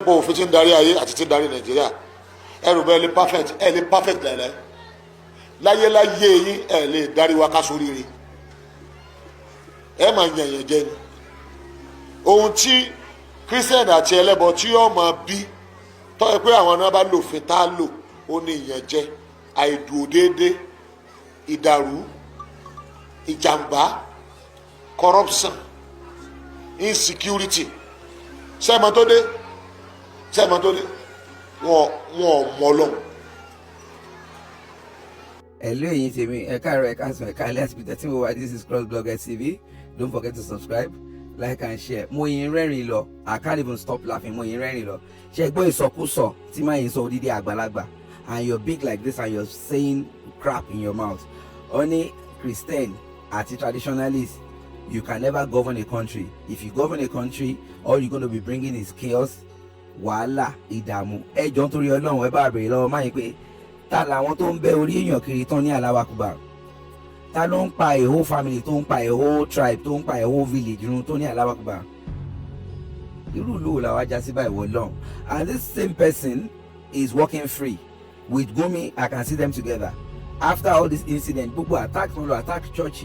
bó òfin tí ń darí ayé àti tí ń darí Nàìjíríà ẹrù bẹ́ẹ̀ lè perfect lẹ́lẹ́ láyé yín ẹ lè darí wa ká sóríire ẹ máa yànyàn jẹ ni ohun tí kírísítẹ́nì àti ẹlẹ́bọ tí yóò máa bí tọ́ ẹ pé àwọn náà bá lòfin tá a lò ó ní ìyànjẹ àìdùn déédéé ìdàrú ìjàmbá corruption insecurity sẹ́ẹ̀mọ́ tó dé wọn ò mọ̀ lọ. Hello, yín tèmi ẹ káàárọ̀ ẹ káàsán ẹ káalẹ́ àti peter tí mo wà. This is CROSSBLOGXTV TV. Don't forget to subscribe, like and share. Mo yín rẹ́rìn lọ, I can't even stop laughing. Mo yín rẹ́rìn lọ. Ṣé gbọ́ ìsọkúsọ tí máa yín sọ odidi àgbàlagbà and you're big like this and you're saying crap in your mouth. Only Christian àti traditionalist, you can never govern a country. If you govern a country, all you're going to be bringing is chaos, wàhálà, ìdààmú. Ẹ jọ̀ọ́ nítorí Ọlọ́run ẹ bá bèrè lọ́wọ́ máa yín pé ta làwọn tó ń bẹ orí èèyàn kiri tán ní Allahu Akbar? Ta ló ń pa a whole family, tó ń pa a whole tribe, tó ń pa a whole village run tó ní Allahu Akbar? Irú ìlú wo la wá já sí báyìí wọ lọ́hùn? And this same person is working free with Gumi. I can see them together. After all this incident, gbogbo attack no attack church,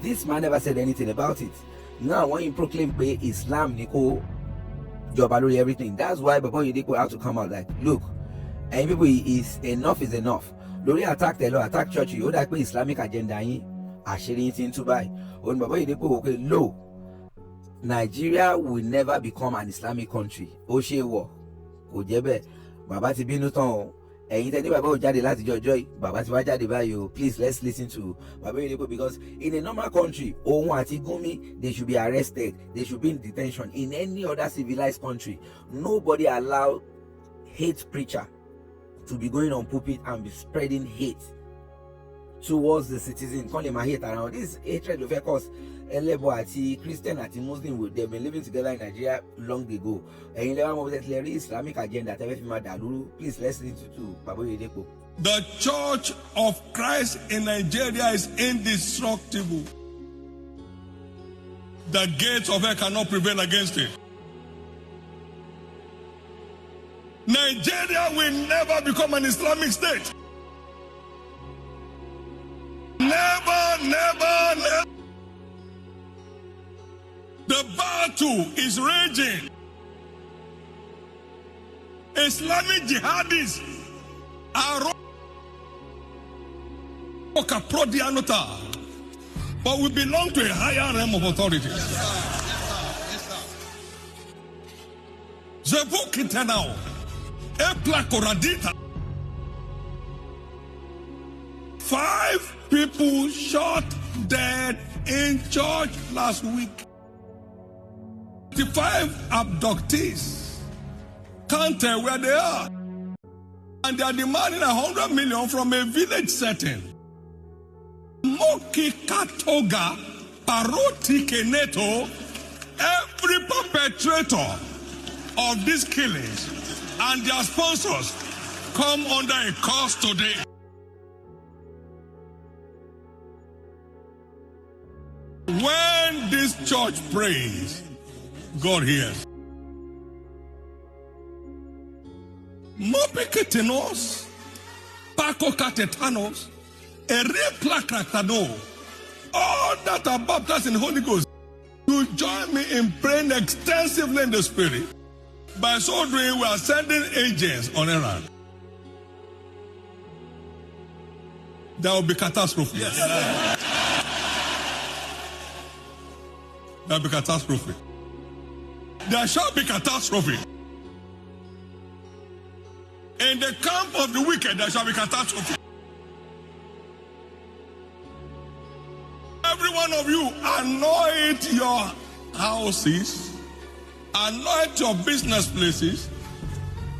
this man never said anything about it. Now when you proclaim pé Islam ni kó jọba lórí everything, that's why Bishop Oyedepo have to come out like, look, and people is enough lórí attack tẹ̀lé attack church yìí ó dá pé Islamic agenda yín àṣírí yín ti ń tú báyìí. Òun Bishop Oyedepo wò pé lo Nigeria will never become an Islamic country. Ó ṣe wọ̀ kò jẹ́ bẹ́ẹ̀. Bàbá ti bínú tán o. Ẹ̀yin tẹ́lẹ̀ bàbá ò jáde láti jọjọ́ yìí, bàbá ti wá jáde báyìí o. Please let's listen to Bishop Oyedepo, because in a normal country, òun àti Gumi, they should be arrested, they should be in detention. In any other civilized country, nobody allow hate preacher to be going on pulpit and be spreading hate towards the citizen. Call him a hate around. This hatred of course, Elebo àti Christian àti Muslim, they've been living together in Nigeria long ago. And in the Islamic agenda, please let's listen to Bishop Oyedepo. The Church of Christ in Nigeria is indestructible. The gates of hell cannot prevail against it. Nigeria will never become an Islamic state. Never, never, never. The battle is raging. Islamic jihadists are but we belong to a higher realm of authority. Zebukitenao, Eplakoradita. 5 people shot dead in church last week. 55 abductees can't tell where they are. And they are demanding 100 million from a village setting. Moki Katoga, Paroti Keneto, every perpetrator of these killings and their sponsors come under a curse today. When this church prays, God hears. Mopeketinos, Paco Catetanos, Ereplacratano, all that are baptized in the Holy Ghost, you join me in praying extensively in the Spirit. By so doing, we are sending agents on errand. There will be catastrophe. Yes. There will be catastrophe. There shall be catastrophe. In the camp of the wicked, there shall be catastrophe. Every one of you, anoint your houses, anoint your business places,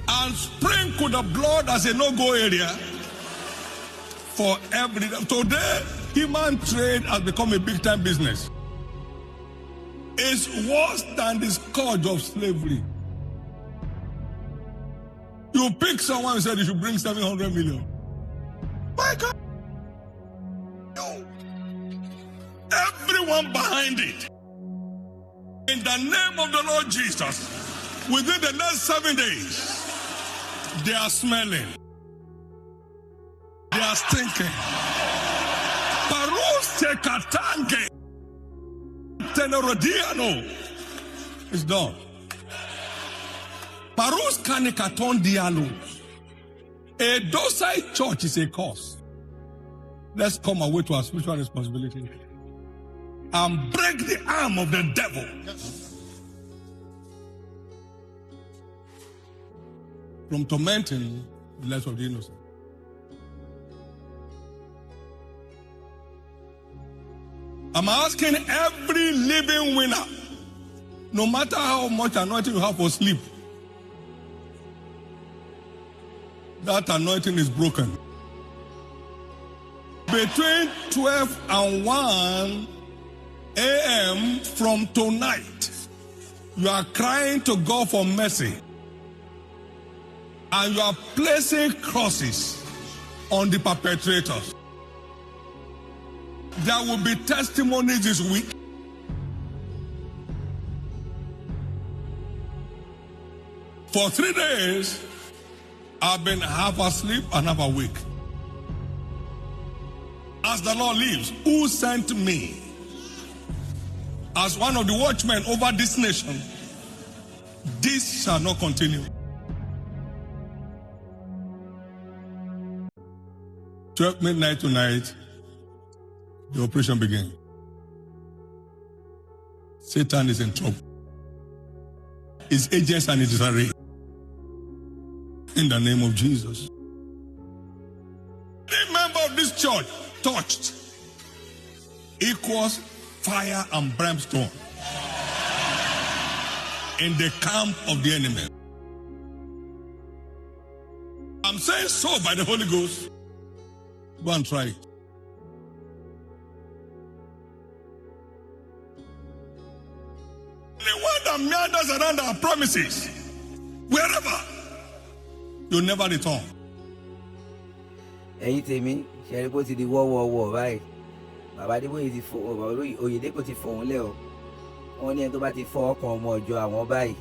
and sprinkle the blood as a no-go area for every day. Today, human trade has become a big-time business. It's worse than the scourge of slavery. You pick someone and said you should bring 700 million. My God. No. Everyone behind it. In the name of the Lord Jesus, within the next 7 days, they are smelling. They are stinking. Parus tekatange. Tenorodiano. It's done. Parus kanikaton dialo. A docile church is a cause. Let's come away to our spiritual responsibility and break the arm of the devil. From tormenting the lives of the innocent. I'm asking every living winner, no matter how much anointing you have for sleep, that anointing is broken. Between 12 and 1 a.m. from tonight, you are crying to God for mercy. And you are placing crosses on the perpetrators. There will be testimonies this week. For 3 days, I've been half asleep and half awake. As the Lord lives, who sent me as one of the watchmen over this nation, this shall not continue. 12 midnight tonight, the operation began. Satan is in trouble. His agents are in disarray. In the name of Jesus. Any member of this church touched equals fire and brimstone in the camp of the enemy. I'm saying so by the Holy Ghost. Go and try it. Anyone that meanders around our premises, wherever, you'll never return. Ẹ̀yin tèmi, ṣe rí bó ti di wọ́wọ́wọ́ báyìí. Bàbá Adébóyè ti fọ bàbá Oyedepo ti fọ̀hún lẹ́ o. Wọ́n ní ẹni tó bá ti fọ́ ọkàn ọmọ ọjọ́ àwọn báyìí,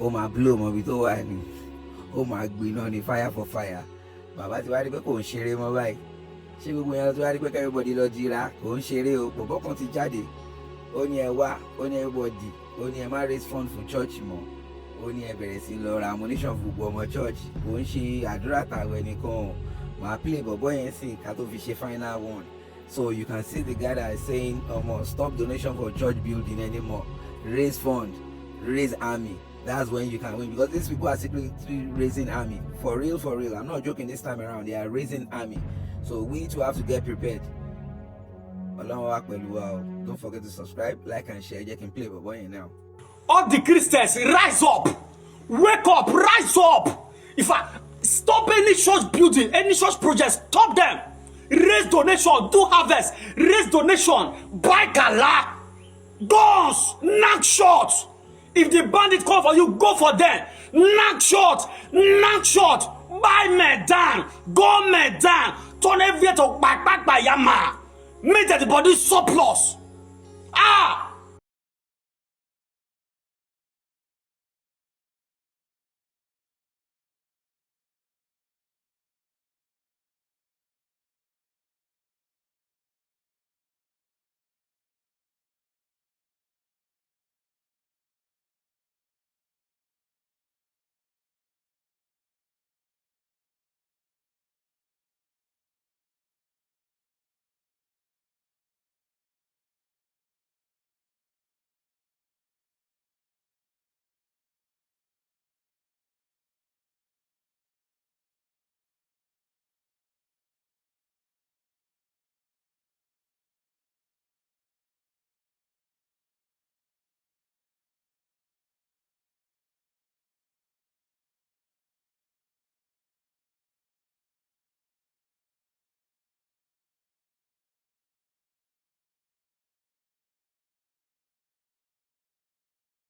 ó máa blow mọ́ ibi tó wà ní. Ó máa gbiná ní fire for fire. Bàbá ti wá rí pé kò ń ṣeré mọ́ báyìí. Ṣé gbogbo yẹn tó wá rí pé everybody lọ jìra kò ń ṣeré o. Bọ̀bọ́ kan ti jáde. Ó ní ẹ wá, ó ní everybody, ó ní ẹ má raise fund for church mọ́. Ó ní ẹ bẹ̀rẹ̀ sí lọ ra ammunition fún gbogbo ọmọ church. Kò ń ṣe àdúrà tàwẹ̀ nìkan o. Màá play bọ̀bọ́ yẹn sí ká tó fi ṣe final one. So you can see the guy that is saying, stop donation for church building anymore. Raise fund, raise army. That's when you can win, because these people are secretly raising army. For real, for real. I'm not joking this time around. They are raising army. So we too have to get prepared. Don't forget to subscribe, like and share. You can play bọ̀bọ́ yẹn now. All the Christians, rise up. Wake up, rise up. If I stop any church building, any church project, stop them. Raise donation, do harvest, raise donation, buy gala, guns, knock shots. If the bandit come for you, go for them. Knock shot, buy Medan, go Medan, turn everything to back by Yama. Make that the body surplus.